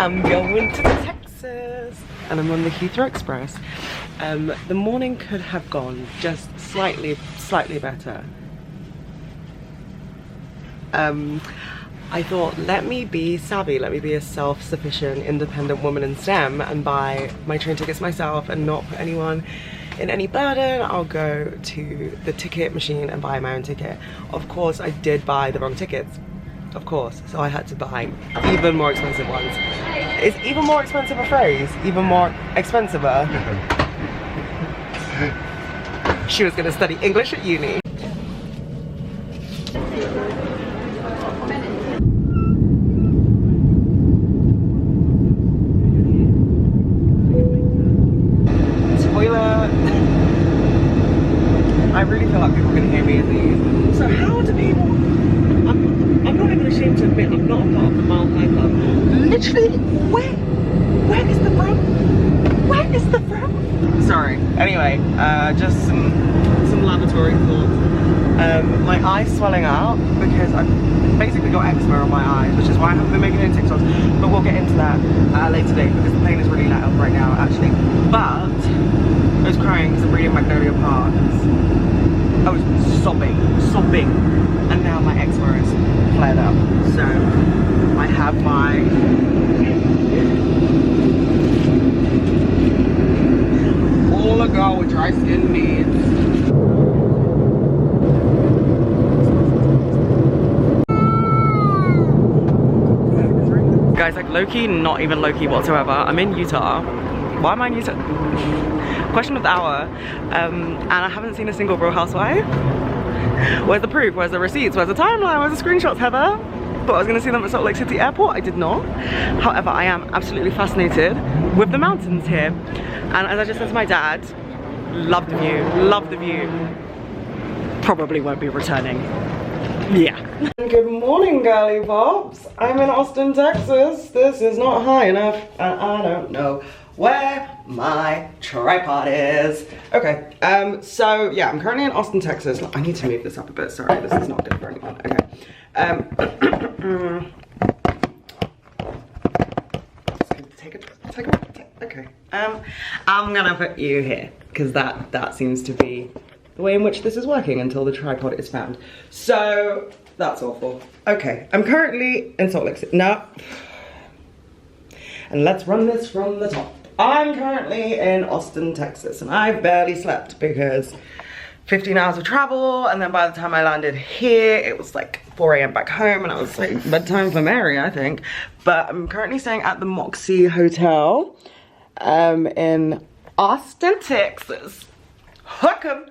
I'm going to Texas and I'm on the Heathrow Express. The morning could have gone just slightly better. I thought, let me be savvy, let me be a self-sufficient, independent woman in STEM and buy my train tickets myself and not put anyone in any burden. I'll go to the ticket machine and buy my own ticket. Of course, I did buy the wrong tickets. Of course, so I had to buy even more expensive ones. Is even more expensive a phrase? Even more expensive-er? She was gonna study English at uni. Toilet. I really feel like people can hear me in these. So how do people... I'm not even ashamed to admit I'm not a part of the Mile High Club. Literally, where is the room? Where is the room? Sorry. Anyway, just some laboratory thoughts. My eye's swelling out because I've basically got eczema on my eyes, which is why I haven't been making any TikToks. But we'll get into that at a later date because the plane is really loud right now, actually. But I was crying because I'm reading Magnolia Parks. I was sobbing, and now my eczema is flared up. So I have my all a girl with dry skin needs. Guys, like low-key, not even low-key whatsoever. I'm in Utah. Why am I in Utah? Question of the hour. And I haven't seen a single Real Housewife. Where's the proof? Where's the receipts? Where's the timeline? Where's the screenshots, Heather? Thought I was gonna see them at Salt Lake City Airport. I did not. However, I am absolutely fascinated with the mountains here. And as I just said to my dad, love the view, love the view. Probably won't be returning. Yeah. Good morning, girly pops. I'm in Austin, Texas. This is not high enough and I don't know where my tripod is. Okay, so yeah, I'm currently in Austin, Texas. I need to move this up a bit, sorry, this is not good for anyone. Okay. Okay. I'm gonna put you here, because that seems to be the way in which this is working until the tripod is found. So, that's awful. Okay, I'm currently in Salt Lake City. No. And let's run this from the top. I'm currently in Austin, Texas, and I barely slept because 15 hours of travel, and then by the time I landed here, it was like 4 AM back home, and I was like, bedtime for Mary, I think. But I'm currently staying at the Moxie Hotel in Austin, Texas. Hook 'em.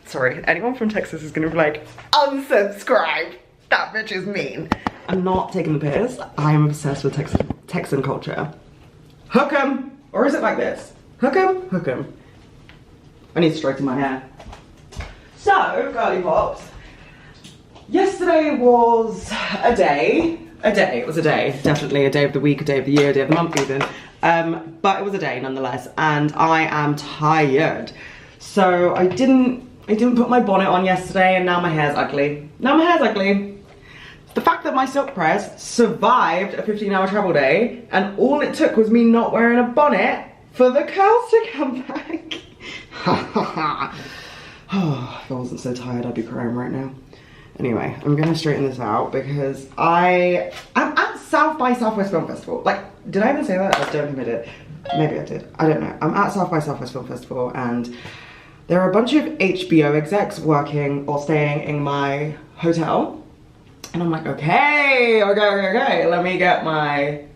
Sorry, anyone from Texas is gonna be like, unsubscribe. That bitch is mean. I'm not taking the piss. I am obsessed with Texan culture. Hook 'em, or is it like this? Hook 'em, hook 'em. I need to straighten my hair. So, girly pops, yesterday was a day. It was a day, definitely a day of the week, a day of the year, a day of the month even. But it was a day nonetheless, and I am tired. So I didn't put my bonnet on yesterday, and now my hair's ugly. The fact that my silk press survived a 15-hour travel day, and all it took was me not wearing a bonnet for the curls to come back. Oh, if I wasn't so tired, I'd be crying right now. Anyway, I'm gonna straighten this out because I'm at South by Southwest Film Festival. Like, did I even say that? I don't think I did. Maybe I did. I don't know. I'm at South by Southwest Film Festival, and there are a bunch of HBO execs working or staying in my hotel. And I'm like, okay, let me get my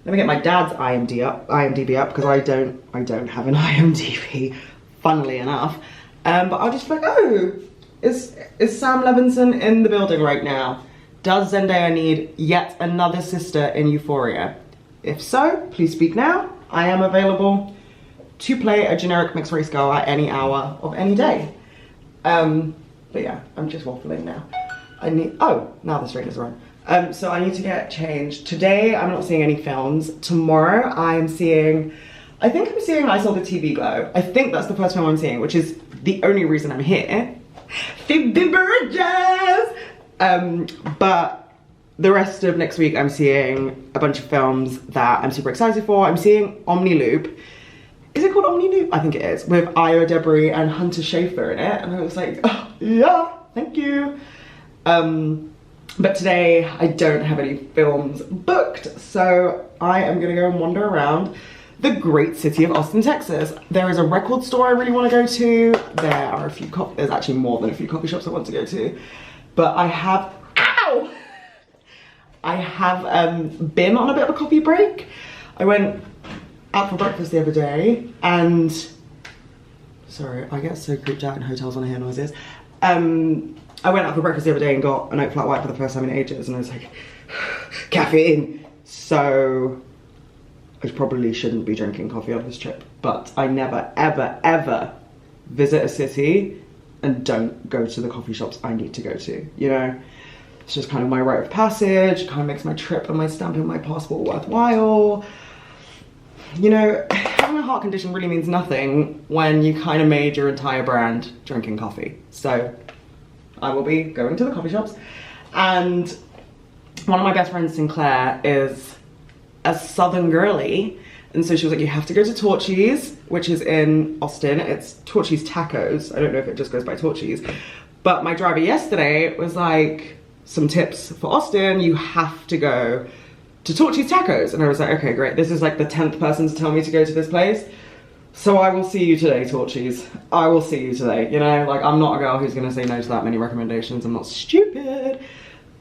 dad's IMDb up because I don't have an IMDb, funnily enough. But I'll just be like, oh, is Sam Levinson in the building right now? Does Zendaya need yet another sister in Euphoria? If so, please speak now. I am available to play a generic mixed race girl at any hour of any day. But yeah, I'm just waffling now. Now the straightners are on. So I need to get changed. Today, I'm not seeing any films. Tomorrow, I think I'm seeing I Saw the TV Glow. I think that's the first film I'm seeing, which is the only reason I'm here. Phoebe Bridges! But the rest of next week I'm seeing a bunch of films that I'm super excited for. I'm seeing Omni-Loop. Is it called Omni-Loop? I think it is, with Io Debris and Hunter Schafer in it. And I was like, oh, yeah, thank you. But today I don't have any films booked, so I am gonna go and wander around the great city of Austin, Texas. There is a record store I really want to go to. There are a few there's actually more than a few coffee shops I want to go to. But I have, ow! I have been on a bit of a coffee break. I went out for breakfast the other day and, sorry, I get so creeped out in hotels when I hear noises. I went out for breakfast the other day and got an oat flat white for the first time in ages, and I was like, caffeine. So I probably shouldn't be drinking coffee on this trip, but I never, ever, ever visit a city and don't go to the coffee shops I need to go to, you know? It's just kind of my rite of passage, kind of makes my trip and my stamp in my passport worthwhile. You know, having a heart condition really means nothing when you kind of made your entire brand drinking coffee. So I will be going to the coffee shops, and one of my best friends, Sinclair, is a southern girly, and so she was like, you have to go to Torchy's, which is in Austin. It's Torchy's Tacos. I don't know if it just goes by Torchy's, but my driver yesterday was like, some tips for Austin, you have to go to Torchy's Tacos. And I was like, okay, great, this is like the 10th person to tell me to go to this place, so I will see you today, Torchy's. I will see you today, you know? Like, I'm not a girl who's gonna say no to that many recommendations. I'm not stupid.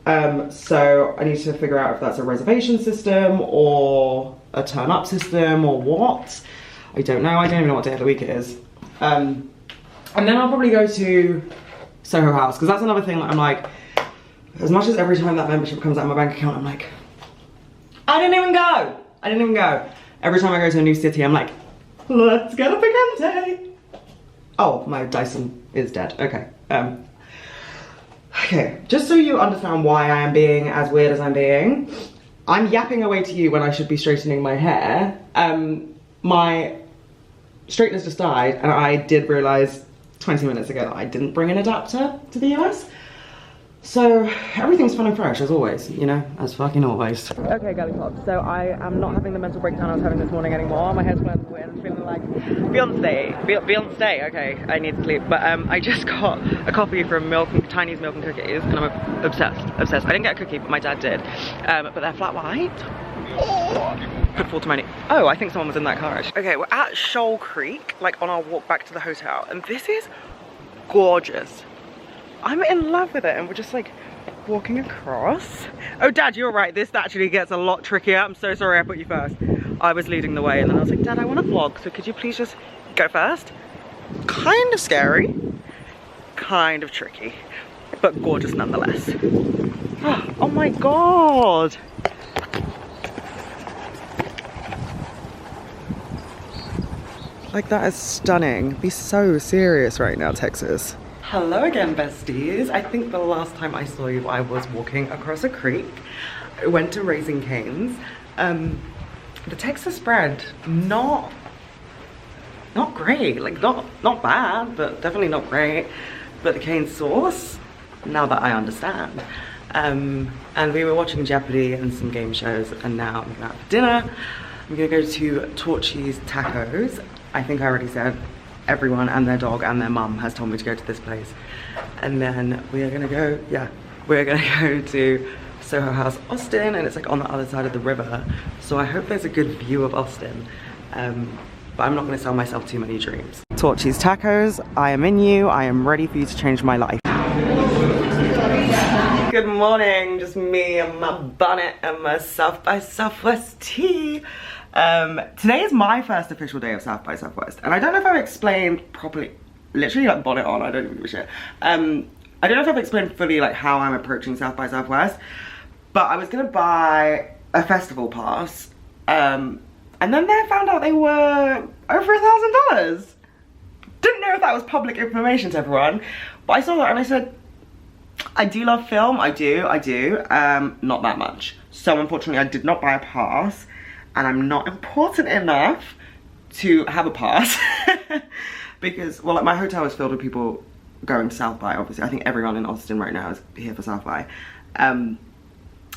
So I need to figure out if that's a reservation system or a turn up system or what. I don't know. I don't even know what day of the week it is. And then I'll probably go to Soho House, because that's another thing that I'm like, as much as every time that membership comes out of my bank account, I'm like, I didn't even go. I didn't even go. Every time I go to a new city, I'm like, let's get a picante. Oh, my Dyson is dead. Okay. Okay, just so you understand why I am being as weird as I'm being, I'm yapping away to you when I should be straightening my hair. My straightener's just died, and I did realize 20 minutes ago that I didn't bring an adapter to the US. So everything's fun and fresh as always, you know, as fucking always. Okay, Gully Pop, so I am not having the mental breakdown I was having this morning anymore. My head's full of wind, feeling like Beyonce, okay, I need to sleep. But I just got a coffee from Tiny's Milk and Cookies, and I'm obsessed. I didn't get a cookie, but my dad did. But they're flat white. Put full to my knee. Oh, I think someone was in that car actually. Okay, we're at Shoal Creek, like on our walk back to the hotel, and this is gorgeous. I'm in love with it, and we're just like walking across. Oh, Dad, you're right. This actually gets a lot trickier. I'm so sorry I put you first. I was leading the way, and then I was like, Dad, I want to vlog, so could you please just go first? Kind of scary, kind of tricky, but gorgeous nonetheless. Oh my God. Like, that is stunning. Be so serious right now, Texas. Hello again, besties. I think the last time I saw you, I was walking across a creek. I went to Raising Cane's. The Texas bread, not great. Like, not bad, but definitely not great. But the cane sauce, now that I understand. And we were watching Jeopardy and some game shows, and now I'm going out for dinner. I'm gonna go to Torchy's Tacos. I think I already said everyone and their dog and their mum has told me to go to this place. And then we are gonna go, we're gonna go to Soho House Austin, and it's like on the other side of the river. So I hope there's a good view of Austin. But I'm not gonna sell myself too many dreams. Torchy's Tacos, I am in you. I am ready for you to change my life. Good morning, just me and my bonnet and my South by Southwest tea. Today is my first official day of South by Southwest, and I don't know if I've explained properly, literally like bonnet on, I don't even give a shit. I don't know if I've explained fully like how I'm approaching South by Southwest, but I was gonna buy a festival pass, and then I found out they were over $1,000. Didn't know if that was public information to everyone, but I saw that and I said, I do love film, I do, not that much. So unfortunately I did not buy a pass, and I'm not important enough to have a pass because, well, like, my hotel is filled with people going to South by, obviously. I think everyone in Austin right now is here for South by.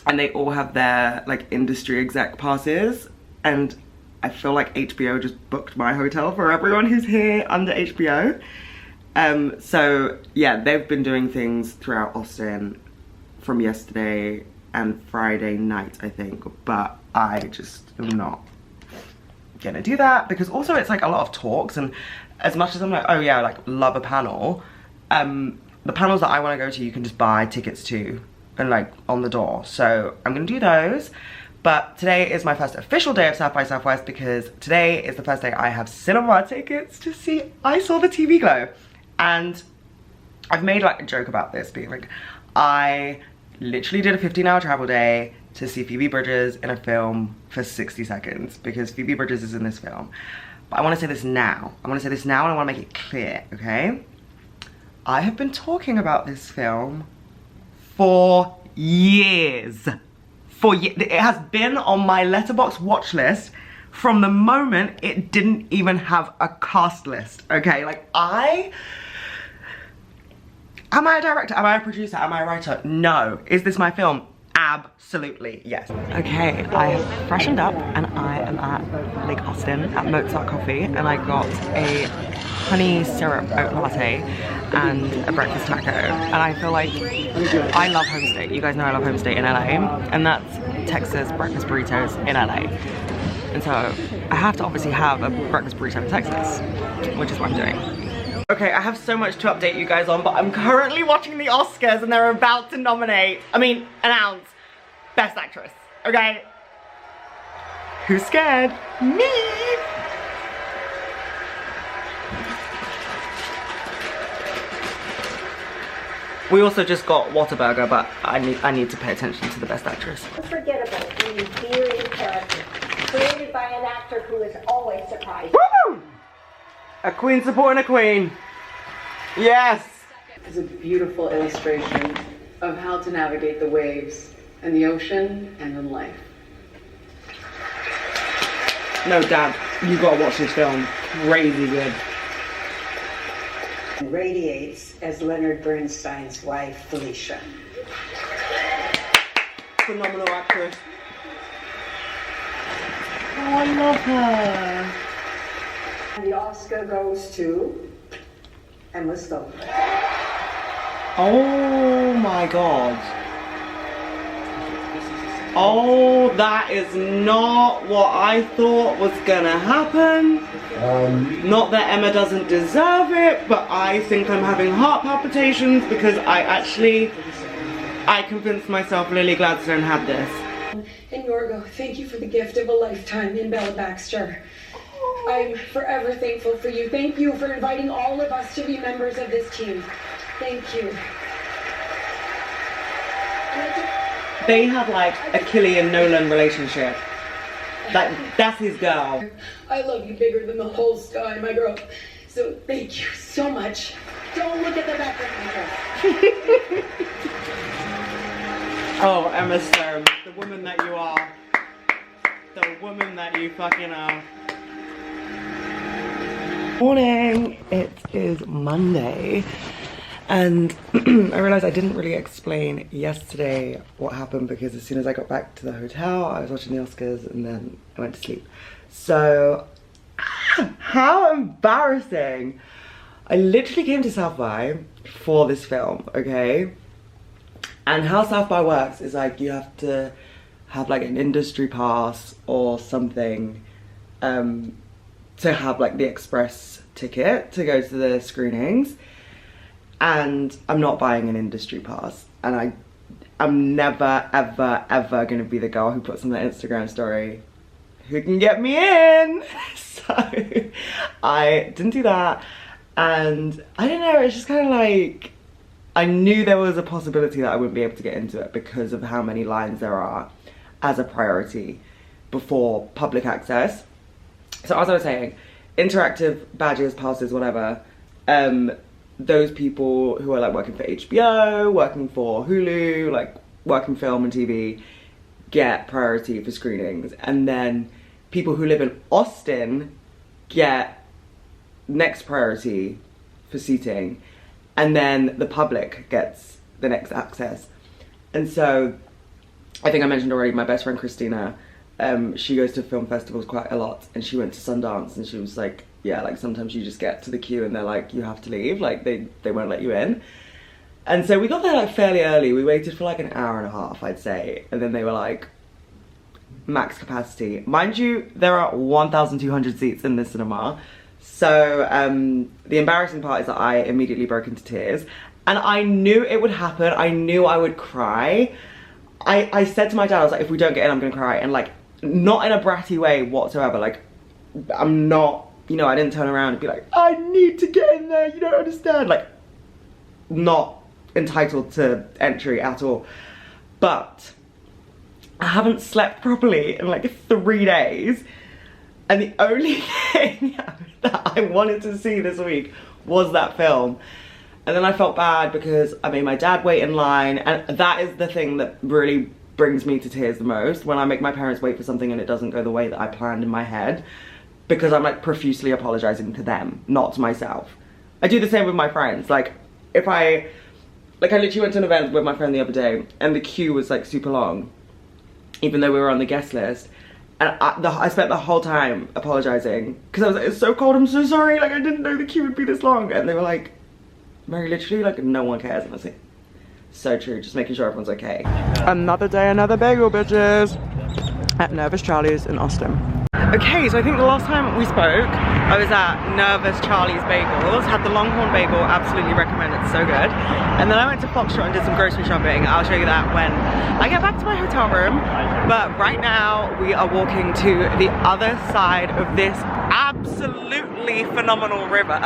and they all have their like industry exec passes, and I feel like HBO just booked my hotel for everyone who's here under HBO. So yeah, they've been doing things throughout Austin from yesterday and Friday night, I think, but I just am not gonna do that, because also it's like a lot of talks, and as much as I'm like, oh yeah, like love a panel, the panels that I want to go to you can just buy tickets to and like on the door, so I'm gonna do those. But today is my first official day of South by Southwest, because today is the first day I have cinema tickets to see I Saw the TV Glow. And I've made like a joke about this, being like, I literally did a 15-hour travel day to see Phoebe Bridgers in a film for 60 seconds, because Phoebe Bridgers is in this film. But I want to say this now. I want to say this now, and I want to make it clear, okay? I have been talking about this film for years. It has been on my Letterboxd watch list from the moment it didn't even have a cast list, okay? Like, am I a director? Am I a producer? Am I a writer? No. Is this my film? Absolutely, yes. Okay, I have freshened up and I am at Lake Austin at Mozart Coffee, and I got a honey syrup oat latte and a breakfast taco. And I feel like I love Homestay. You guys know I love Homestay in LA, and that's Texas breakfast burritos in LA. And so I have to obviously have a breakfast burrito in Texas, which is what I'm doing. Okay, I have so much to update you guys on, but I'm currently watching the Oscars and they're about to announce Best Actress, okay? Who's scared? Me! We also just got Whataburger, but I need to pay attention to the Best Actress. Unforgettable and endearing character, created by an actor who is always surprising. Woo! A queen supporting a queen. Yes! It's a beautiful illustration of how to navigate the waves and the ocean and in life. No, Dad, you gotta watch this film. Crazy good. Radiates as Leonard Bernstein's wife, Felicia. Phenomenal actress. Oh, I love her. The Oscar goes to Emma Stone. Oh my god. Oh, that is not what I thought was gonna happen. Not that Emma doesn't deserve it, but I think I'm having heart palpitations because I convinced myself Lily Gladstone had this. And Yorgo, thank you for the gift of a lifetime in Bella Baxter. I'm forever thankful for you. Thank you for inviting all of us to be members of this team. Thank you. They have like a Killian Nolan relationship. That's his girl. I love you bigger than the whole sky, my girl. So thank you so much. Don't look at the back of my dress. Oh, Emma Stone, the woman that you are. The woman that you fucking are. Morning, it is Monday, and I realized I didn't really explain yesterday what happened, because as soon as I got back to the hotel I was watching the Oscars and then I went to sleep. So how embarrassing. I literally came to South by for this film, okay? And how South by works is like you have to have like an industry pass or something to have like the express ticket to go to the screenings, and I'm not buying an industry pass, and I'm never ever gonna be the girl who puts on the Instagram story who can get me in. So I didn't do that, and I don't know, it's just kind of like I knew there was a possibility that I wouldn't be able to get into it because of how many lines there are as a priority before public access. So as I was saying, interactive badges, passes, whatever, those people who are like working for HBO, working for Hulu, like working film and TV, get priority for screenings. And then people who live in Austin get next priority for seating. And then the public gets the next access. And so I think I mentioned already, my best friend Christina, she goes to film festivals quite a lot, and she went to Sundance, and she was like, yeah, like sometimes you just get to the queue and they're like, you have to leave, like they won't let you in. And so we got there like fairly early. We waited for like an hour and a half, I'd say, and then they were like, max capacity. Mind you, there are 1,200 seats in this cinema. So the embarrassing part is that I immediately broke into tears, and I knew it would happen. I knew I would cry. I said to my dad, I was like, if we don't get in, I'm gonna cry. And like, not in a bratty way whatsoever. Like, I'm not, you know, I didn't turn around and be like, I need to get in there, you don't understand. Like, not entitled to entry at all. But I haven't slept properly in like 3 days, and the only thing that I wanted to see this week was that film. And then I felt bad because I made my dad wait in line, and that is the thing that really brings me to tears the most, when I make my parents wait for something and it doesn't go the way that I planned in my head, because I'm like profusely apologizing to them, not to myself. I do the same with my friends. Like, if I literally went to an event with my friend the other day, and the queue was like super long, even though we were on the guest list, and I spent the whole time apologizing because I was like, it's so cold, I'm so sorry, like I didn't know the queue would be this long. And they were like, Mary, literally, like no one cares. And I was like, so true, just making sure everyone's okay. Another day, another bagel, bitches, at Nervous Charlie's in Austin. Okay, so I think the last time we spoke, I was at Nervous Charlie's Bagels, had the Longhorn bagel, absolutely recommend it, so good. And then I went to Foxtrot and did some grocery shopping. I'll show you that when I get back to my hotel room. But right now we are walking to the other side of this absolutely phenomenal river.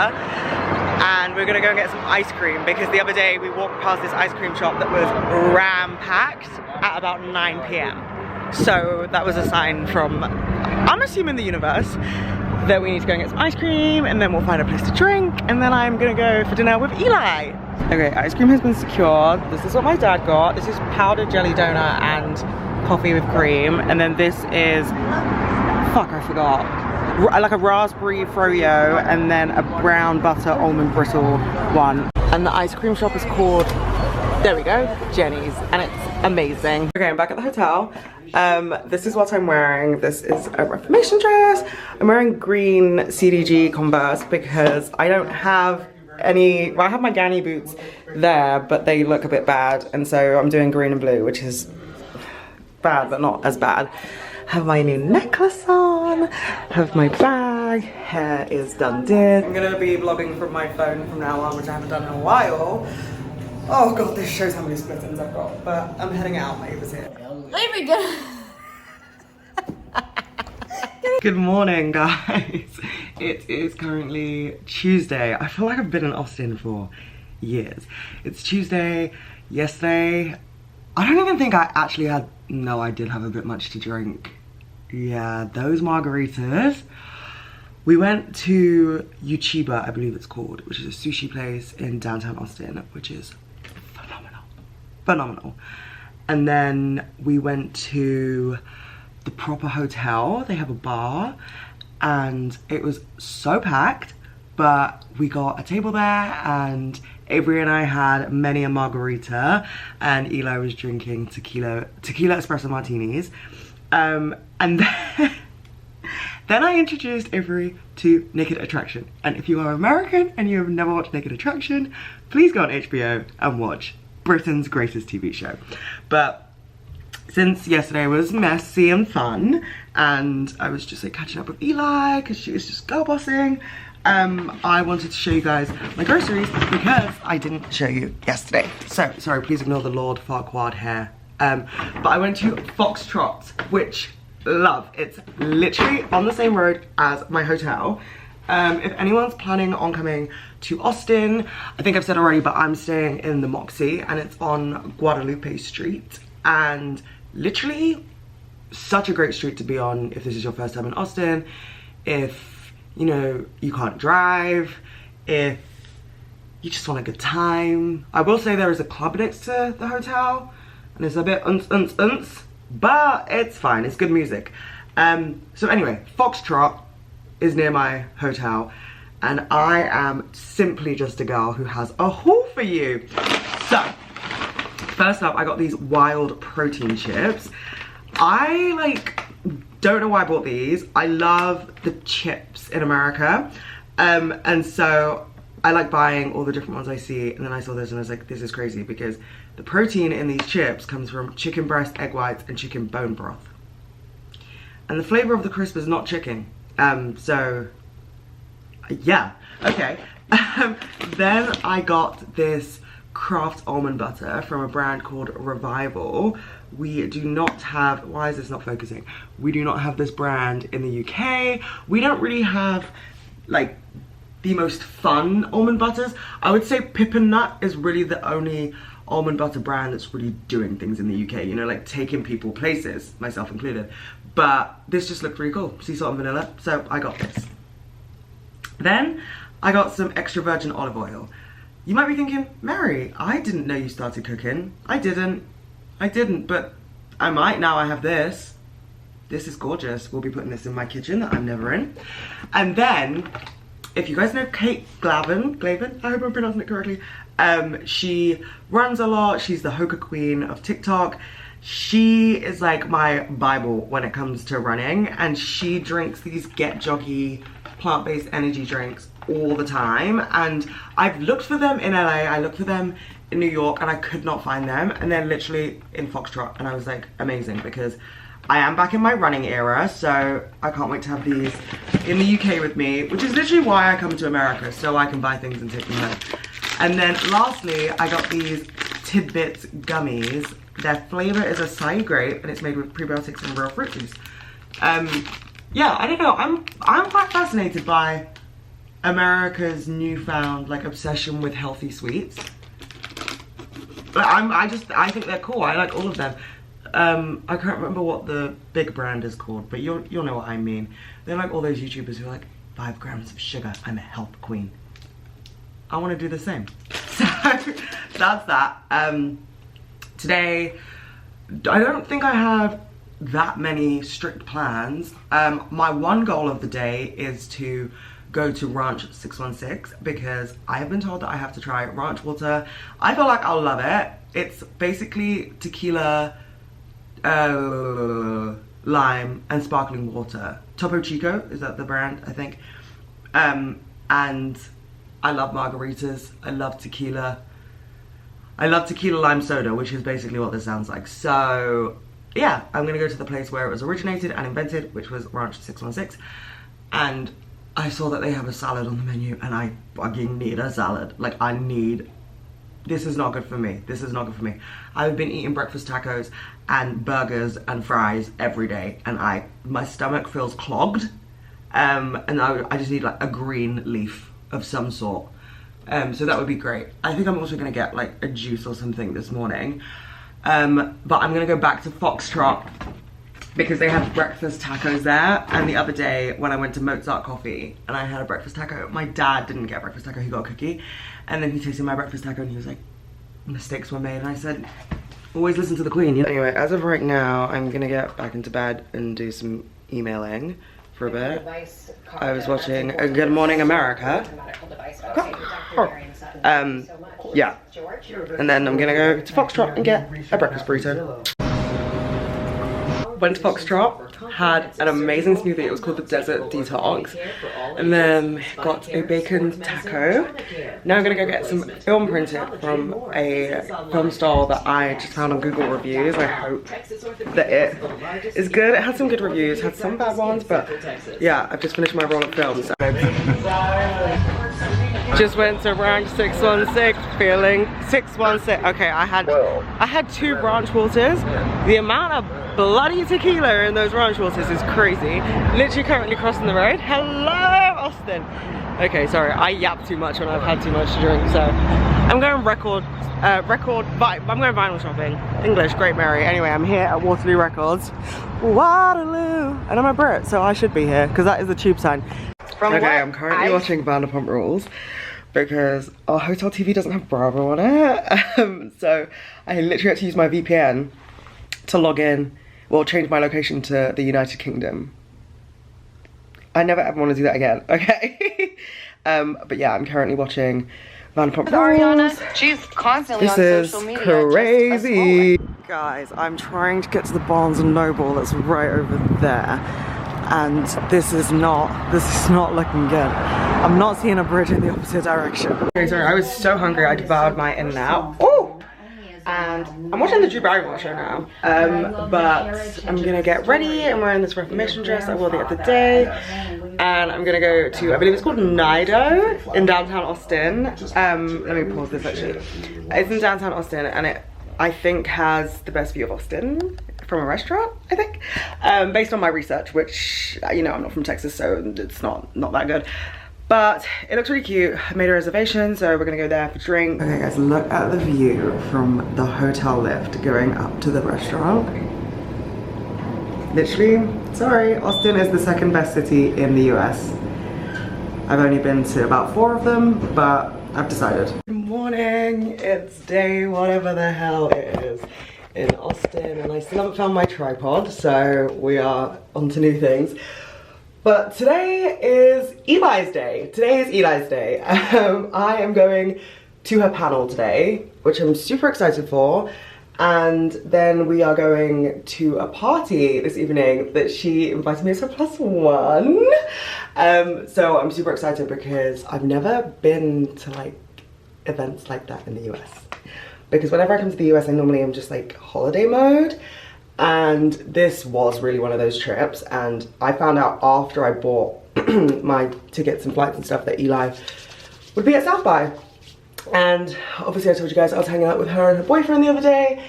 And we're gonna go and get some ice cream, because the other day we walked past this ice cream shop that was ram-packed at about 9 p.m. So that was a sign from, I'm assuming, the universe, that we need to go and get some ice cream, and then we'll find a place to drink, and then I'm gonna go for dinner with Eli. Okay, ice cream has been secured. This is what my dad got. This is powdered jelly donut and coffee with cream, and then this is, fuck, I forgot, like a raspberry froyo, and then a brown butter almond brittle one. And the ice cream shop is called, there we go, Jenny's, and it's amazing. Okay, I'm back at the hotel. This is what I'm wearing. This is a Reformation dress. I'm wearing green CDG Converse because I don't have any, well, I have my Ganni boots there, but they look a bit bad, and so I'm doing green and blue, which is bad, but not as bad. Have my new necklace on, have my bag, hair is done did. I'm gonna be vlogging from my phone from now on, which I haven't done in a while. Oh god, this shows how many split ends I've got, but I'm heading out, my Ava's here. There we go. Good morning, guys. It is currently Tuesday. I feel like I've been in Austin for years. It's Tuesday. Yesterday, I don't even think I actually had, no, I did have a bit much to drink. Yeah, those margaritas. We went to Uchiba, I believe it's called, which is a sushi place in downtown Austin, which is phenomenal. Phenomenal. And then we went to the proper hotel. They have a bar, and it was so packed, but we got a table there, and Avery and I had many a margarita, and Eli was drinking tequila espresso martinis. And then I introduced Avery to Naked Attraction. And if you are American and you have never watched Naked Attraction, please go on HBO and watch Britain's greatest TV show. But since yesterday was messy and fun, and I was just like catching up with Eli because she was just girl bossing, I wanted to show you guys my groceries because I didn't show you yesterday. So, sorry, please ignore the Lord Farquaad hair. But I went to Foxtrot, which, love, it's literally on the same road as my hotel. If anyone's planning on coming to Austin, I think I've said already, but I'm staying in the Moxie, and it's on Guadalupe Street, and literally such a great street to be on if this is your first time in Austin, if, you know, you can't drive, if you just want a good time. I will say there is a club next to the hotel, and it's a bit but it's fine, it's good music. So anyway, Foxtrot is near my hotel, and I am simply just a girl who has a haul for you. So, First up, I got these wild protein chips. I like don't know why I bought these. I love the chips in America. And so I like buying all the different ones I see, and then I saw this and I was like, this is crazy because the protein in these chips comes from chicken breast, egg whites, and chicken bone broth. And the flavor of the crisp is not chicken. So yeah, okay. Then I got this Kraft almond butter from a brand called Revival. We do not have, why is this not focusing? We do not have this brand in the UK. We don't really have like the most fun almond butters. I would say Pippin Nut is really the only almond butter brand that's really doing things in the UK, you know, like taking people places, myself included. But this just looked really cool, sea salt and vanilla, so I got this. Then I got some extra virgin olive oil. You might be thinking, Mary, I didn't know you started cooking. I didn't, but I might now I have this. This is gorgeous. We'll be putting this in my kitchen that I'm never in. And then, if you guys know Kate Glavin, I hope I'm pronouncing it correctly. She runs a lot. She's the Hoka queen of TikTok. She is like my Bible when it comes to running, and she drinks these Get Joggy plant-based energy drinks all the time. And I've looked for them in LA, I looked for them in New York, and I could not find them. And they're literally in Foxtrot, and I was like, amazing, because I am back in my running era, so I can't wait to have these in the UK with me, which is literally why I come to America, so I can buy things and take them home. And then lastly, I got these Tidbits gummies. Their flavor is acai grape, and it's made with prebiotics and real fruit juice. Yeah, I don't know, I'm quite fascinated by America's newfound like obsession with healthy sweets. But I think they're cool. I like all of them. I can't remember what the big brand is called, but you'll know what I mean. They're like all those YouTubers who are like 5 grams of sugar. I'm a health queen. I want to do the same. So that's that. Today, I don't think I have that many strict plans. My one goal of the day is to go to Ranch 616 because I have been told that I have to try ranch water. I feel like I'll love it. It's basically tequila, lime, and sparkling water. Topo Chico, is that the brand, I think? And I love margaritas. I love tequila. I love tequila lime soda, which is basically what this sounds like. So yeah, I'm gonna go to the place where it was originated and invented, which was Ranch 616. And I saw that they have a salad on the menu, and I fucking need a salad. Like, this is not good for me. This is not good for me. I've been eating breakfast tacos and burgers and fries every day, and my stomach feels clogged. And I just need like a green leaf of some sort. So that would be great. I think I'm also gonna get like a juice or something this morning. But I'm gonna go back to Foxtrot because they have breakfast tacos there. And the other day when I went to Mozart Coffee and I had a breakfast taco, my dad didn't get a breakfast taco, he got a cookie. And then he tasted my breakfast taco and he was like, mistakes were made. And I said, always listen to the queen. You know? Anyway, as of right now, I'm gonna get back into bed and do some emailing for a bit. I was watching Good Morning America. Yeah. And then I'm gonna go to Foxtrot and get a breakfast burrito. Went to Foxtrot, had an amazing smoothie. It was called the Desert Detox. And then got a bacon taco. Now I'm gonna go get some film printed from a film stall that I just found on Google reviews. I hope that it is good. It had some good reviews, had some bad ones, but yeah, I've just finished my roll of films. So. Just went to Ranch 616, feeling 616. Okay, I had 2 ranch waters. The amount of bloody tequila in those ranch waters is crazy. Literally currently crossing the road. Hello, Austin. Okay, sorry, I yap too much when I've had too much to drink, so I'm going I'm going vinyl shopping. English, Great Mary. Anyway, I'm here at Waterloo Records. Waterloo! And I'm a Brit, so I should be here, because that is the tube sign. Okay, I'm currently watching Vanderpump Rules because our hotel TV doesn't have Bravo on it. So I literally had to use my VPN to log in, well, change my location to the United Kingdom. I never ever want to do that again, okay? But yeah, I'm currently watching Vanderpump Ariana, Rules. she's constantly This on is social media. crazy. Guys, I'm trying to get to the Barnes and Noble that's right over there. And this is not looking good. I'm not seeing a bridge in the opposite direction. Okay, sorry, I was so hungry I devoured my In-N-Out. Oh! And I'm watching the Drew Barrymore show now. But I'm gonna get ready. I'm wearing this Reformation dress I wore the other day. And I'm gonna go to, I believe it's called Nido in downtown Austin. Let me pause this actually. It's in downtown Austin and it, I think, has the best view of Austin from a restaurant, I think. Based on my research, which, you know, I'm not from Texas, so it's not that good. But it looks really cute. I made a reservation, so we're gonna go there for drinks. Okay guys, look at the view from the hotel lift going up to the restaurant. Literally, sorry, Austin is the second best city in the US. I've only been to about 4 of them, but I've decided. Good morning, it's day whatever the hell it is in Austin, and I still haven't found my tripod, so we are on to new things. But today is Eli's day. Today is Eli's day. I am going to her panel today, which I'm super excited for. And then we are going to a party this evening that she invited me as her +1. So I'm super excited because I've never been to like events like that in the US. Because whenever I come to the US, I normally am just like holiday mode. And this was really one of those trips, and I found out after I bought my tickets and flights and stuff that Eli would be at South by. And obviously I told you guys I was hanging out with her and her boyfriend the other day,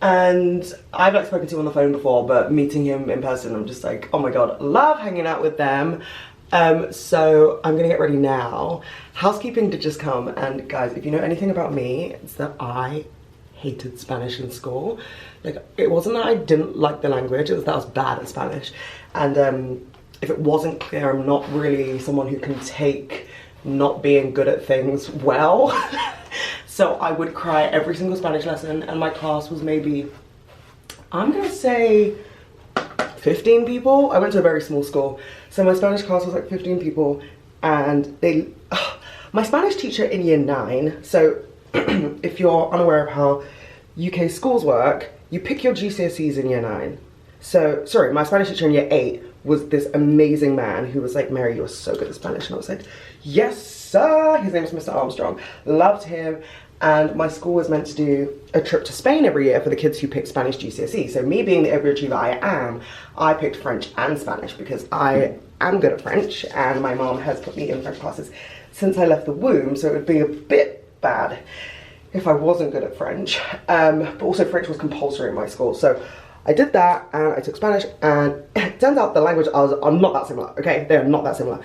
and I've like spoken to him on the phone before, but meeting him in person, I'm just like, oh my god, love hanging out with them. So I'm gonna get ready now. Housekeeping did just come, and guys, if you know anything about me, it's that I hated Spanish in school. Like, it wasn't that I didn't like the language, it was that I was bad at Spanish. And if it wasn't clear, I'm not really someone who can take not being good at things well. So I would cry every single Spanish lesson, and my class was maybe, I'm gonna say 15 people. I went to a very small school, so my Spanish class was like 15 people, and my Spanish teacher in year 9, so if you're unaware of how UK schools work, you pick your GCSEs in year 9. So, sorry, my Spanish teacher in year 8 was this amazing man who was like, Mary, you're so good at Spanish. And I was like, yes, sir. His name was Mr. Armstrong. Loved him. And my school was meant to do a trip to Spain every year for the kids who picked Spanish GCSE. So me being the overachiever I am, I picked French and Spanish because I am good at French, and my mom has put me in French classes since I left the womb, so it would be a bit bad if I wasn't good at French. But also French was compulsory in my school, so I did that and I took Spanish, and it turns out the language are not that similar, okay? They're not that similar.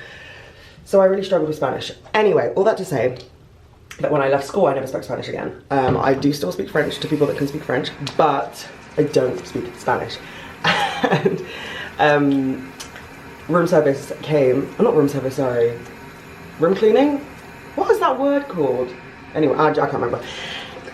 So I really struggled with Spanish. Anyway, all that to say that when I left school, I never spoke Spanish again. I do still speak French to people that can speak French, but I don't speak Spanish. And room service came, not room service, sorry, room cleaning? What is that word called? Anyway, I can't remember.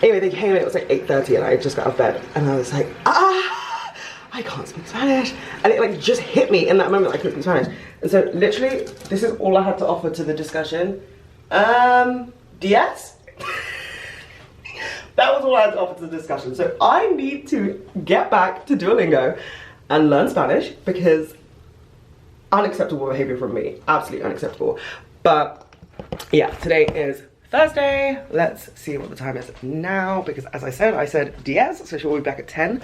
Anyway, they came and it was like 8:30 and I just got out of bed and I was like, I can't speak Spanish. And it like just hit me in that moment, I couldn't speak Spanish. And so literally, this is all I had to offer to the discussion. DS? That was all I had to offer to the discussion. So I need to get back to Duolingo and learn Spanish because unacceptable behavior from me, absolutely unacceptable. But yeah, today is Thursday. Let's see what the time is now, because as I said DS, so she'll be back at 10.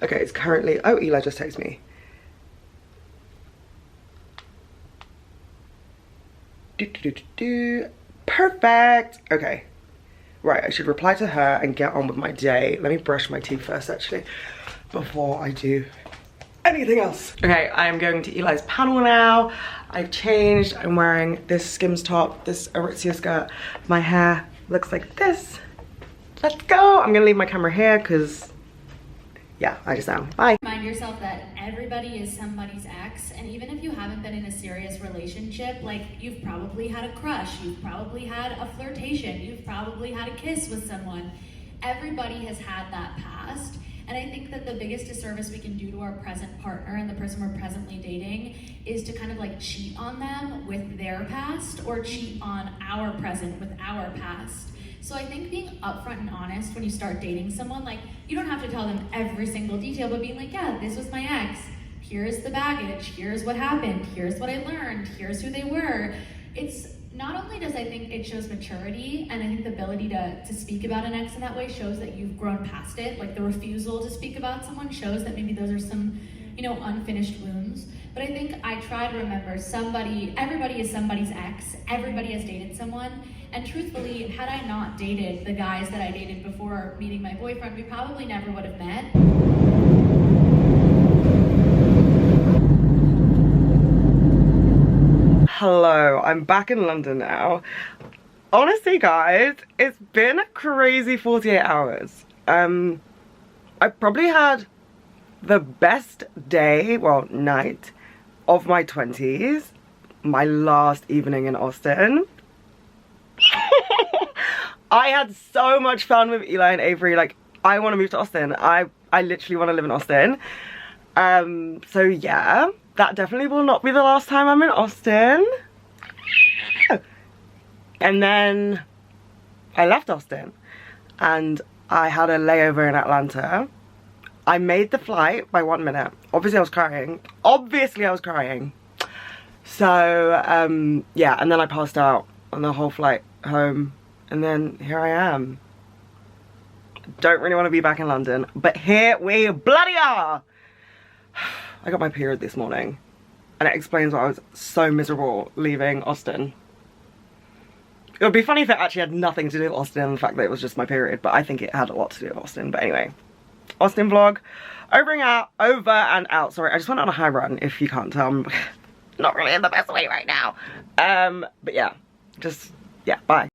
Okay, it's currently, oh, Eli just texted me. Perfect. Okay, right, I should reply to her and get on with my day. Let me brush my teeth first, actually, before I do anything else. Okay, I am going to Eli's panel now. I've changed. I'm wearing this Skims top, this Aritzia skirt. My hair looks like this. Let's go. I'm gonna leave my camera here because, yeah, I just am. Bye. Remind yourself that everybody is somebody's ex, and even if you haven't been in a serious relationship, like, you've probably had a crush, you've probably had a flirtation, you've probably had a kiss with someone. Everybody has had that past. And I think that the biggest disservice we can do to our present partner and the person we're presently dating is to kind of like cheat on them with their past or cheat on our present with our past. So I think being upfront and honest when you start dating someone, like you don't have to tell them every single detail, but being like, yeah, this was my ex, here's the baggage, here's what happened, here's what I learned, here's who they were. It's not only does I think it shows maturity, and I think the ability to speak about an ex in that way shows that you've grown past it, like the refusal to speak about someone shows that maybe those are some, you know, unfinished wounds. But I think I try to remember everybody is somebody's ex, everybody has dated someone, and truthfully, had I not dated the guys that I dated before meeting my boyfriend, we probably never would have met. Hello, I'm back in London now. Honestly, guys, it's been a crazy 48 hours. I probably had the best day, well, night of my 20s, my last evening in Austin. I had so much fun with Eli and Avery. Like, I want to move to Austin. I literally want to live in Austin. So yeah, that definitely will not be the last time I'm in Austin. And then I left Austin and I had a layover in Atlanta. I made the flight by 1 minute. Obviously I was crying. So yeah, and then I passed out on the whole flight home, and then here I am. Don't really want to be back in London, but here we bloody are. I got my period this morning, and it explains why I was so miserable leaving Austin. It would be funny if it actually had nothing to do with Austin and the fact that it was just my period, but I think it had a lot to do with Austin. But anyway, Austin vlog over and out. Sorry, I just went on a high run, if you can't tell. I'm not really in the best way right now. But yeah, bye.